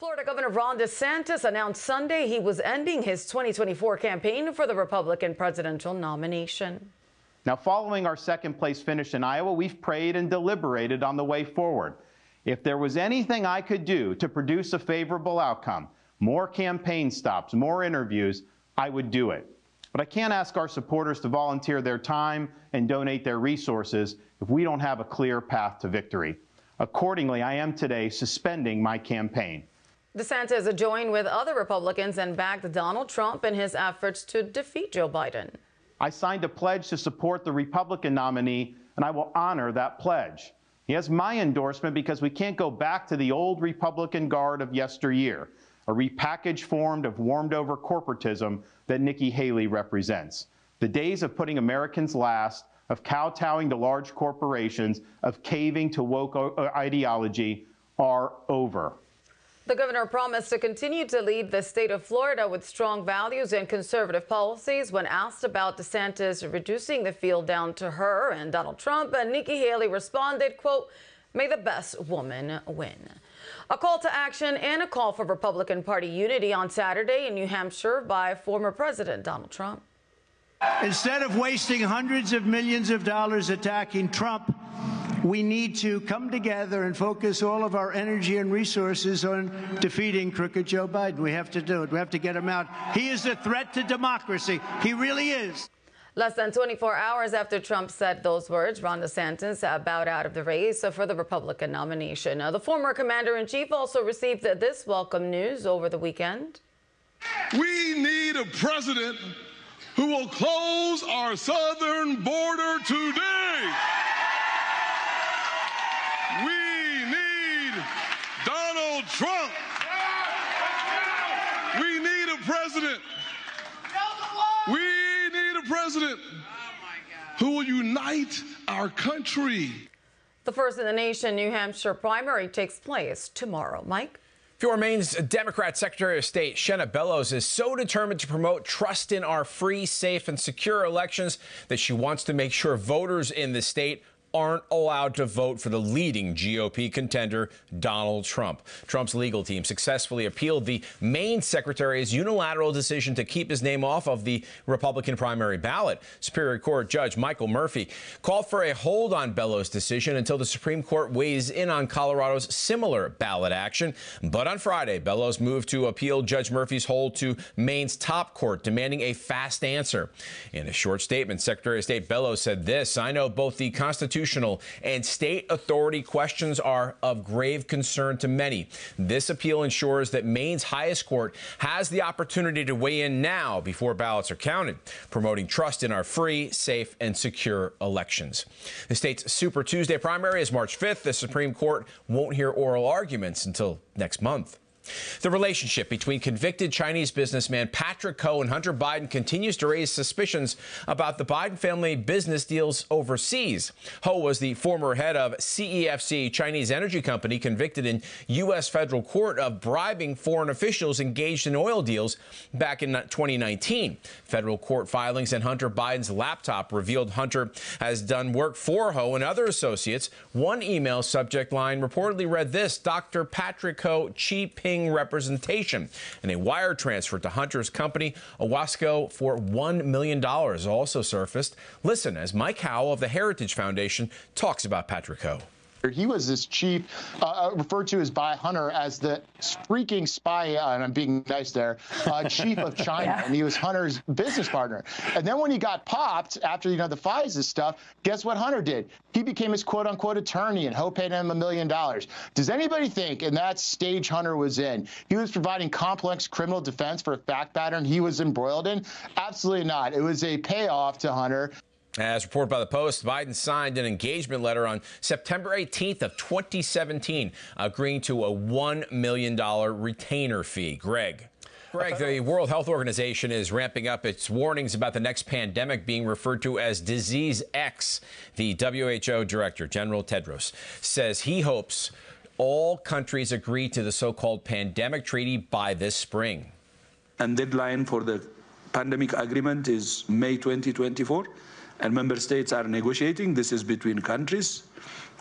Florida Governor Ron DeSantis announced Sunday he was ending his 2024 campaign for the Republican presidential nomination. Now, following our second-place finish in Iowa, we've prayed and deliberated on the way forward. If there was anything I could do to produce a favorable outcome, more campaign stops, more interviews, I would do it. But I can't ask our supporters to volunteer their time and donate their resources if we don't have a clear path to victory. Accordingly, I am today suspending my campaign. DeSantis joined with other Republicans and backed Donald Trump in his efforts to defeat Joe Biden. I signed a pledge to support the Republican nominee, and I will honor that pledge. He has my endorsement because we can't go back to the old Republican guard of yesteryear, a repackaged form of warmed-over corporatism that Nikki Haley represents. The days of putting Americans last, of kowtowing to large corporations, of caving to woke ideology are over. The governor promised to continue to lead the state of Florida with strong values and conservative policies. When asked about DeSantis reducing the field down to her and Donald Trump, and Nikki Haley responded, quote, "May the best woman win." A call to action and a call for Republican Party unity on Saturday in New Hampshire by former President Donald Trump. Instead of wasting hundreds of millions of dollars attacking Trump, we need to come together and focus all of our energy and resources on defeating crooked Joe Biden. We have to do it. We have to get him out. He is a threat to democracy. He really is. Less than 24 hours after Trump said those words, Ron DeSantis bowed out of the race for the Republican nomination. The former commander-in-chief also received this welcome news over the weekend. We need a president who will close our southern border today. We need Donald Trump. We need a president. We need a president who will unite our country. The first in the nation New Hampshire primary takes place tomorrow. Mike? Maine's Democrat Secretary of State Shenna Bellows is so determined to promote trust in our free, safe, and secure elections that she wants to make sure voters in the state aren't allowed to vote for the leading GOP contender, Donald Trump. Trump's legal team successfully appealed the Maine secretary's unilateral decision to keep his name off of the Republican primary ballot. Superior Court Judge Michael Murphy called for a hold on Bellows' decision until the Supreme Court weighs in on Colorado's similar ballot action. But on Friday, Bellows moved to appeal Judge Murphy's hold to Maine's top court, demanding a fast answer. In a short statement, Secretary of State Bellows said this: "I know both the Constitution and state authority questions are of grave concern to many. This appeal ensures that Maine's highest court has the opportunity to weigh in now before ballots are counted, promoting trust in our free, safe, and secure elections." The state's Super Tuesday primary is March 5th. The Supreme Court won't hear oral arguments until next month. The relationship between convicted Chinese businessman Patrick Ho and Hunter Biden continues to raise suspicions about the Biden family business deals overseas. Ho was the former head of CEFC, Chinese energy company, convicted in U.S. federal court of bribing foreign officials engaged in oil deals back in 2019. Federal court filings and Hunter Biden's laptop revealed Hunter has done work for Ho and other associates. One email subject line reportedly read this: "Dr. Patrick Ho, cheap representation," and a wire transfer to Hunter's company, W.H.O, for $1 million also surfaced. Listen as Mike Howe of the Heritage Foundation talks about Patrick Ho. He was this chief, referred to as by Hunter as the freaking spy, and I'm being nice there, chief of China, and he was Hunter's business partner. And then when he got popped after, the FISA stuff, guess what Hunter did? He became his quote-unquote attorney, and Ho paid him $1 million. Does anybody think in that stage Hunter was in, he was providing complex criminal defense for a fact pattern he was embroiled in? Absolutely not. It was a payoff to Hunter. As reported by the Post, Biden signed an engagement letter on September 18th of 2017, agreeing to a $1 million retainer fee. Greg, the World Health Organization is ramping up its warnings about the next pandemic being referred to as Disease X. The WHO Director, General Tedros, says he hopes all countries agree to the so-called pandemic treaty by this spring. And deadline for the pandemic agreement is May 2024. And member states are negotiating. This is between countries.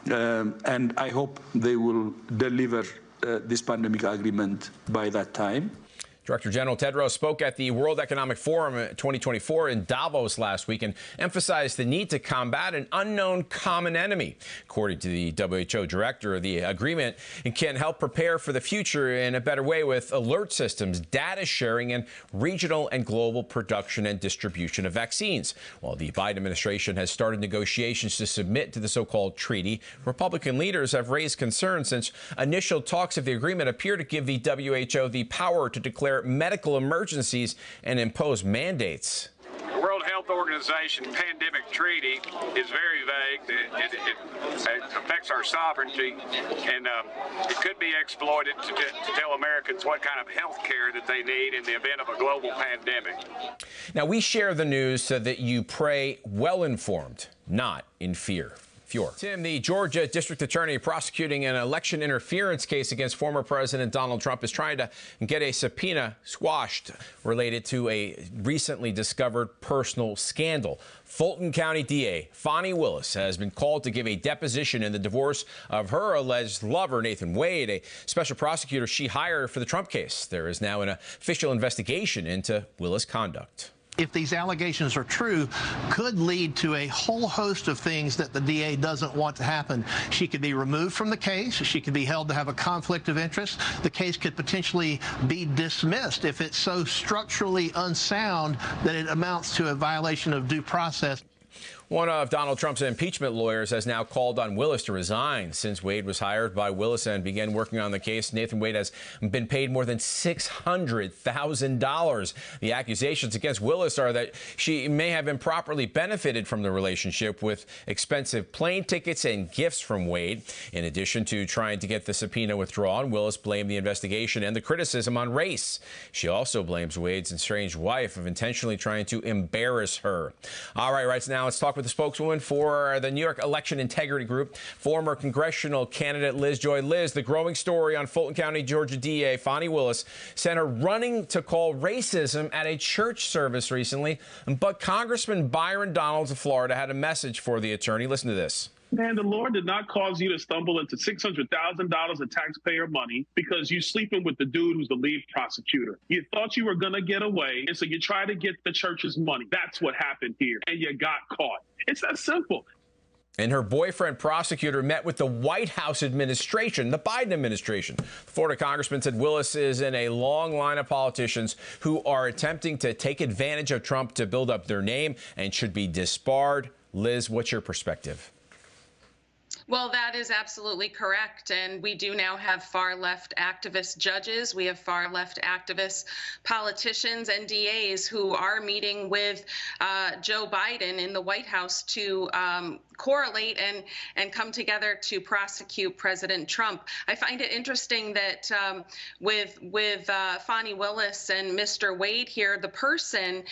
And I hope they will deliver this pandemic agreement by that time. Director General Tedros spoke at the World Economic Forum 2024 in Davos last week and emphasized the need to combat an unknown common enemy. According to the WHO director, the agreement can help prepare for the future in a better way with alert systems, data sharing, and regional and global production and distribution of vaccines. While the Biden administration has started negotiations to submit to the so-called treaty, Republican leaders have raised concerns since initial talks of the agreement appear to give the WHO the power to declare medical emergencies and impose mandates. The World Health Organization pandemic treaty is very vague. It affects our sovereignty, and it could be exploited to tell Americans what kind of health care that they need in the event of a global pandemic. Now, we share the news so that you pray well-informed, not in fear. Tim, the Georgia district attorney prosecuting an election interference case against former President Donald Trump is trying to get a subpoena squashed related to a recently discovered personal scandal. Fulton County DA Fani Willis has been called to give a deposition in the divorce of her alleged lover, Nathan Wade, a special prosecutor she hired for the Trump case. There is now an official investigation into Willis' conduct. If these allegations are true, could lead to a whole host of things that the DA doesn't want to happen. She could be removed from the case. She could be held to have a conflict of interest. The case could potentially be dismissed if it's so structurally unsound that it amounts to a violation of due process. One of Donald Trump's impeachment lawyers has now called on Willis to resign. Since Wade was hired by Willis and began working on the case, Nathan Wade has been paid more than $600,000. The accusations against Willis are that she may have improperly benefited from the relationship with expensive plane tickets and gifts from Wade. In addition to trying to get the subpoena withdrawn, Willis blamed the investigation and the criticism on race. She also blames Wade's estranged wife of intentionally trying to embarrass her. All right, now let's talk with the spokeswoman for the New York Election Integrity Group, former congressional candidate Liz Joy. Liz, the growing story on Fulton County, Georgia DA Fani Willis sent her running to call racism at a church service recently, but Congressman Byron Donalds of Florida had a message for the attorney. Listen to this. Man, the Lord did not cause you to stumble into $600,000 of taxpayer money because you're sleeping with the dude who's the lead prosecutor. You thought you were going to get away, and so you try to get the church's money. That's what happened here, and you got caught. It's that simple. And her boyfriend prosecutor met with the White House administration, the Biden administration. The Florida congressman said Willis is in a long line of politicians who are attempting to take advantage of Trump to build up their name and should be disbarred. Liz, what's your perspective? Well, that is absolutely correct. And we do now have far left activist judges. We have far left activist politicians and DAs who are meeting with Joe Biden in the White House to correlate and come together to prosecute President Trump. I find it interesting that with Fani Willis and Mr. Wade here, the person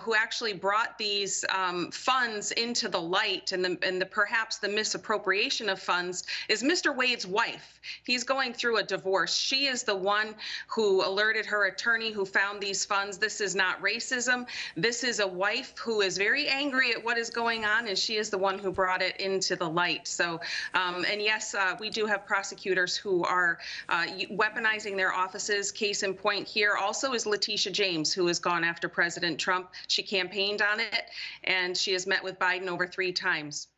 who actually brought these funds into the light and perhaps the misappropriation of funds is Mr. Wade's wife. He's going through a divorce. She is the one who alerted her attorney who found these funds. This is not racism. This is a wife who is very angry at what is going on, and she is the one who brought it into the light. So, and yes, we do have prosecutors who are weaponizing their offices. Case in point here also is Letitia James, who has gone after President Trump. She campaigned on it, and she has met with Biden over 3 times.